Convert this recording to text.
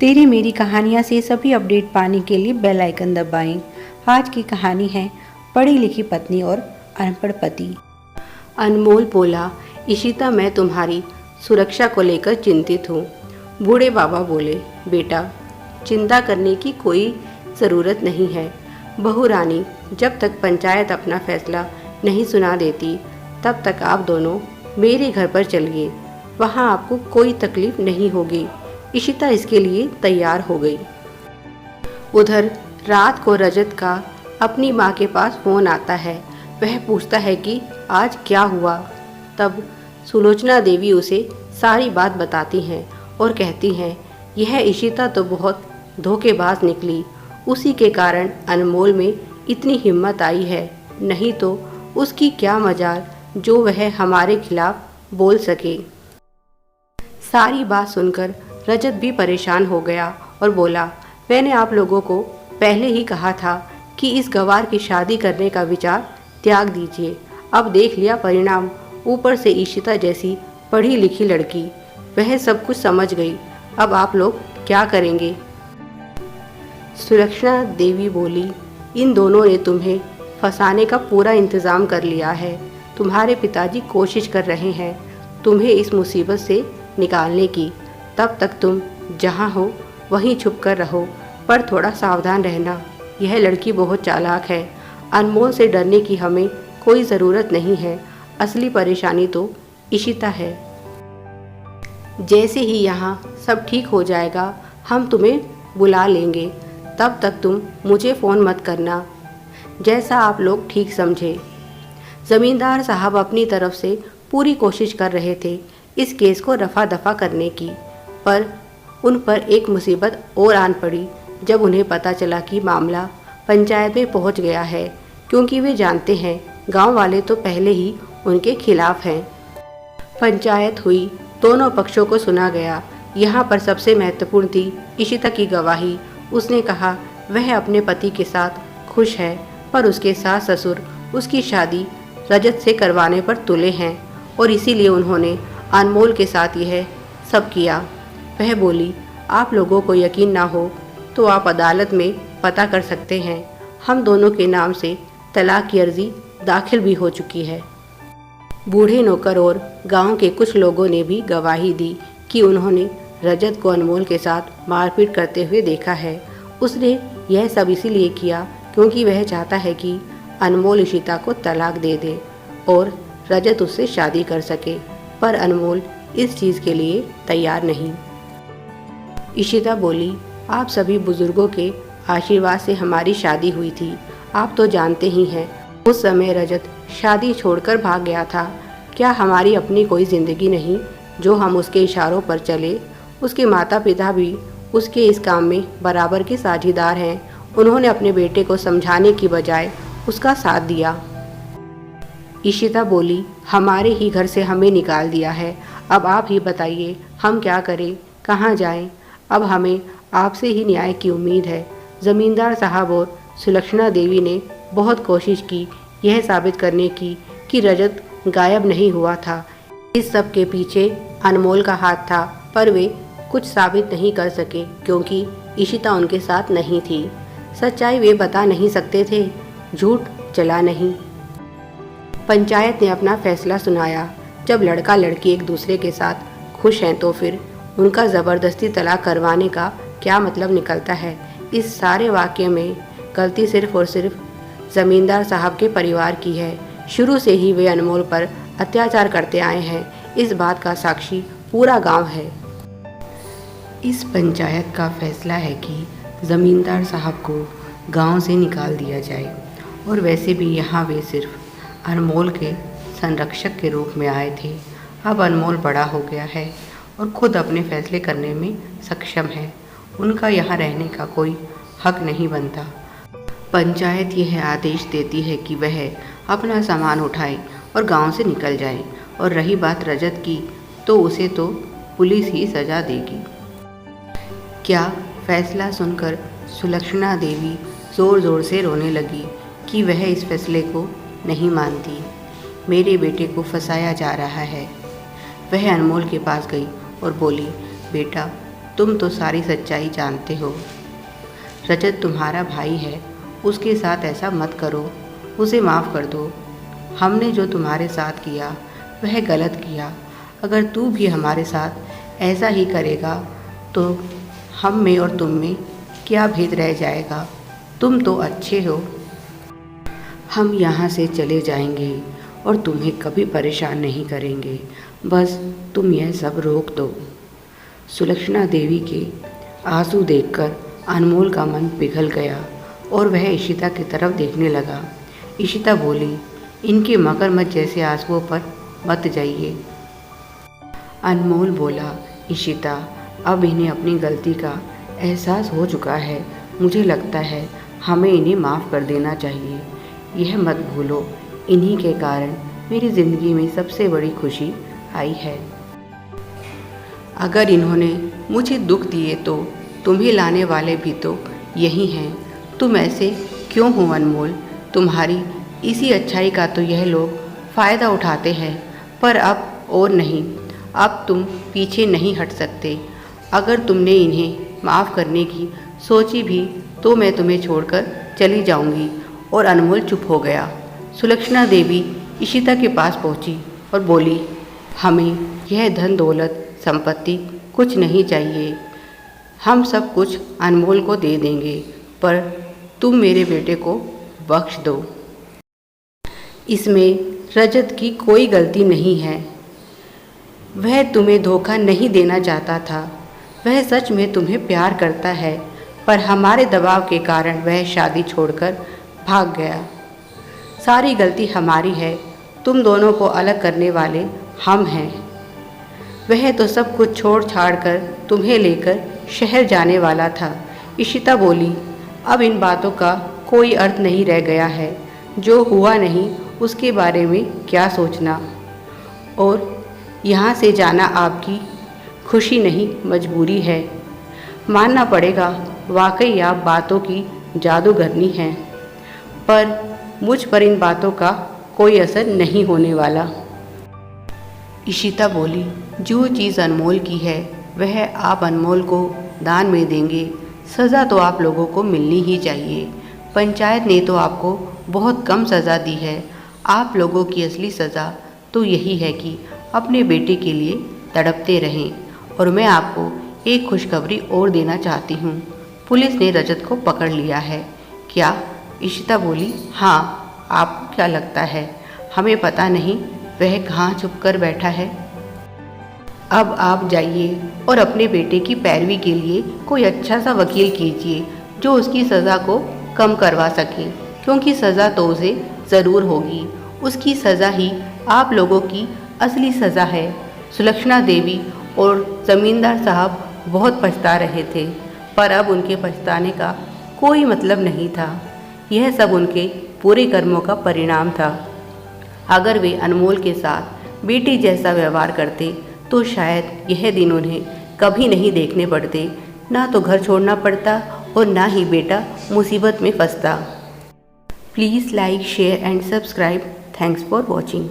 तेरी मेरी कहानियाँ से सभी अपडेट पाने के लिए बेल आइकन दबाएं। आज की कहानी है पढ़ी लिखी पत्नी और अनपढ़ पति। अनमोल बोला, इशिता मैं तुम्हारी सुरक्षा को लेकर चिंतित हूँ। बूढ़े बाबा बोले, बेटा चिंता करने की कोई ज़रूरत नहीं है। बहू रानी, जब तक पंचायत अपना फैसला नहीं सुना देती तब तक आप दोनों मेरे घर पर चलिए, वहाँ आपको कोई तकलीफ नहीं होगी। इशिता इसके लिए तैयार हो गई। उधर रात को रजत का अपनी माँ के पास फ़ोन आता है। वह पूछता है कि आज क्या हुआ। तब सुलोचना देवी उसे सारी बात बताती हैं और कहती हैं, यह इशिता तो बहुत धोखेबाज निकली। उसी के कारण अनमोल में इतनी हिम्मत आई है, नहीं तो उसकी क्या मजाल जो वह हमारे खिलाफ बोल सके। सारी बात सुनकर रजत भी परेशान हो गया और बोला, मैंने आप लोगों को पहले ही कहा था कि इस गंवार की शादी करने का विचार त्याग दीजिए। अब देख लिया परिणाम। ऊपर से इशिता जैसी पढ़ी लिखी लड़की, वह सब कुछ समझ गई। अब आप लोग क्या करेंगे? सुलक्षणा देवी बोली, इन दोनों ने तुम्हें फंसाने का पूरा इंतज़ाम कर लिया है। तुम्हारे पिताजी कोशिश कर रहे हैं तुम्हें इस मुसीबत से निकालने की। तब तक तुम जहाँ हो वहीं छुप कर रहो, पर थोड़ा सावधान रहना। यह लड़की बहुत चालाक है। अनमोल से डरने की हमें कोई ज़रूरत नहीं है। असली परेशानी तो इशिता है। जैसे ही यहाँ सब ठीक हो जाएगा हम तुम्हें बुला लेंगे। तब तक तुम मुझे फ़ोन मत करना, जैसा आप लोग ठीक समझे। ज़मींदार साहब अपनी तरफ से पूरी कोशिश कर रहे थे इस केस को रफा दफा करने की, पर उन पर एक मुसीबत और आन पड़ी जब उन्हें पता चला कि मामला पंचायत में पहुंच गया है, क्योंकि वे जानते हैं गांव वाले तो पहले ही उनके खिलाफ हैं। पंचायत हुई, दोनों पक्षों को सुना गया। यहाँ पर सबसे महत्वपूर्ण थी इशिता की गवाही। उसने कहा वह अपने पति के साथ खुश है, पर उसके सास ससुर उसकी शादी रजत से करवाने पर तुले हैं और इसीलिए उन्होंने अनमोल के साथ यह सब किया। वह बोली, आप लोगों को यकीन ना हो तो आप अदालत में पता कर सकते हैं। हम दोनों के नाम से तलाक की अर्जी दाखिल भी हो चुकी है। बूढ़े नौकर और गांव के कुछ लोगों ने भी गवाही दी कि उन्होंने रजत को अनमोल के साथ मारपीट करते हुए देखा है। उसने यह सब इसीलिए किया क्योंकि वह चाहता है कि अनमोल इशिता को तलाक दे दे और रजत उससे शादी कर सके, पर अनमोल इस चीज़ के लिए तैयार नहीं। इशिता बोली, आप सभी बुजुर्गों के आशीर्वाद से हमारी शादी हुई थी। आप तो जानते ही हैं उस समय रजत शादी छोड़कर भाग गया था। क्या हमारी अपनी कोई ज़िंदगी नहीं जो हम उसके इशारों पर चले? उसके माता पिता भी उसके इस काम में बराबर के साझीदार हैं। उन्होंने अपने बेटे को समझाने की बजाय उसका साथ दिया। इशिता बोली, हमारे ही घर से हमें निकाल दिया है। अब आप ही बताइए हम क्या करें, कहाँ जाएं? अब हमें आपसे ही न्याय की उम्मीद है। ज़मींदार साहब और सुलक्षणा देवी ने बहुत कोशिश की यह साबित करने की कि रजत गायब नहीं हुआ था। इस सब के पीछे अनमोल का हाथ था, पर वे कुछ साबित नहीं कर सके क्योंकि इशिता उनके साथ नहीं थी। सच्चाई वे बता नहीं सकते थे, झूठ चला नहीं। पंचायत ने अपना फैसला सुनाया। जब लड़का लड़की एक दूसरे के साथ खुश हैं तो फिर उनका ज़बरदस्ती तलाक करवाने का क्या मतलब निकलता है? इस सारे वाक़ये में गलती सिर्फ़ और सिर्फ ज़मींदार साहब के परिवार की है। शुरू से ही वे अनमोल पर अत्याचार करते आए हैं। इस बात का साक्षी पूरा गांव है। इस पंचायत का फैसला है कि ज़मींदार साहब को गांव से निकाल दिया जाए। और वैसे भी यहाँ वे सिर्फ अनमोल के संरक्षक के रूप में आए थे। अब अनमोल बड़ा हो गया है और खुद अपने फैसले करने में सक्षम है। उनका यहाँ रहने का कोई हक नहीं बनता। पंचायत यह आदेश देती है कि वह अपना सामान उठाए और गांव से निकल जाए। और रही बात रजत की, तो उसे तो पुलिस ही सज़ा देगी। क्या फैसला सुनकर सुलक्षणा देवी ज़ोर ज़ोर से रोने लगी कि वह इस फैसले को नहीं मानती। मेरे बेटे को फंसाया जा रहा है। वह अनमोल के पास गई और बोली, बेटा तुम तो सारी सच्चाई जानते हो। रजत तुम्हारा भाई है, उसके साथ ऐसा मत करो, उसे माफ़ कर दो। हमने जो तुम्हारे साथ किया वह गलत किया। अगर तू भी हमारे साथ ऐसा ही करेगा तो हम में और तुम में क्या भेद रह जाएगा। तुम तो अच्छे हो। हम यहाँ से चले जाएंगे और तुम्हें कभी परेशान नहीं करेंगे। बस तुम यह सब रोक दो। सुलक्षणा देवी के आंसू देखकर अनमोल का मन पिघल गया और वह इशिता की तरफ देखने लगा। इशिता बोली, इनके मगरमच्छ जैसे आंसुओं पर मत जाइए। अनमोल बोला, इशिता, अब इन्हें अपनी गलती का एहसास हो चुका है। मुझे लगता है हमें इन्हें माफ़ कर देना चाहिए। यह मत भूलो, इन्हीं के कारण मेरी ज़िंदगी में सबसे बड़ी खुशी आई है। अगर इन्होंने मुझे दुख दिए तो तुम्हें लाने वाले भी तो यही हैं। तुम ऐसे क्यों हो अनमोल? तुम्हारी इसी अच्छाई का तो यह लोग फ़ायदा उठाते हैं, पर अब और नहीं। अब तुम पीछे नहीं हट सकते। अगर तुमने इन्हें माफ़ करने की सोची भी तो मैं तुम्हें छोड़कर चली जाऊंगी। और अनमोल चुप हो गया। सुलक्षणा देवी इशिता के पास पहुंची और बोली, हमें यह धन दौलत संपत्ति कुछ नहीं चाहिए। हम सब कुछ अनमोल को दे देंगे, पर तुम मेरे बेटे को बख्श दो। इसमें रजत की कोई गलती नहीं है। वह तुम्हें धोखा नहीं देना चाहता था। वह सच में तुम्हें प्यार करता है, पर हमारे दबाव के कारण वह शादी छोड़कर भाग गया। सारी गलती हमारी है। तुम दोनों को अलग करने वाले हम हैं। वह तो सब कुछ छोड़ छाड़ कर तुम्हें लेकर शहर जाने वाला था। इशिता बोली, अब इन बातों का कोई अर्थ नहीं रह गया है। जो हुआ नहीं उसके बारे में क्या सोचना। और यहाँ से जाना आपकी खुशी नहीं, मजबूरी है। मानना पड़ेगा, वाकई आप बातों की जादूगरनी हैं, पर मुझ पर इन बातों का कोई असर नहीं होने वाला। इशिता बोली, जो चीज़ अनमोल की है वह आप अनमोल को दान में देंगे। सज़ा तो आप लोगों को मिलनी ही चाहिए। पंचायत ने तो आपको बहुत कम सज़ा दी है। आप लोगों की असली सज़ा तो यही है कि अपने बेटे के लिए तड़पते रहें। और मैं आपको एक खुशखबरी और देना चाहती हूँ। पुलिस ने रजत को पकड़ लिया है। क्या? इशिता बोली, हाँ। आपको क्या लगता है हमें पता नहीं वह कहाँ छुप कर बैठा है? अब आप जाइए और अपने बेटे की पैरवी के लिए कोई अच्छा सा वकील कीजिए जो उसकी सज़ा को कम करवा सके, क्योंकि सज़ा तो उसे ज़रूर होगी। उसकी सज़ा ही आप लोगों की असली सज़ा है। सुलक्षणा देवी और ज़मींदार साहब बहुत पछता रहे थे, पर अब उनके पछताने का कोई मतलब नहीं था। यह सब उनके पूरे कर्मों का परिणाम था। अगर वे अनमोल के साथ बेटी जैसा व्यवहार करते तो शायद यह दिन उन्हें कभी नहीं देखने पड़ते। ना तो घर छोड़ना पड़ता और ना ही बेटा मुसीबत में फंसता। Please like, share and subscribe. Thanks for watching.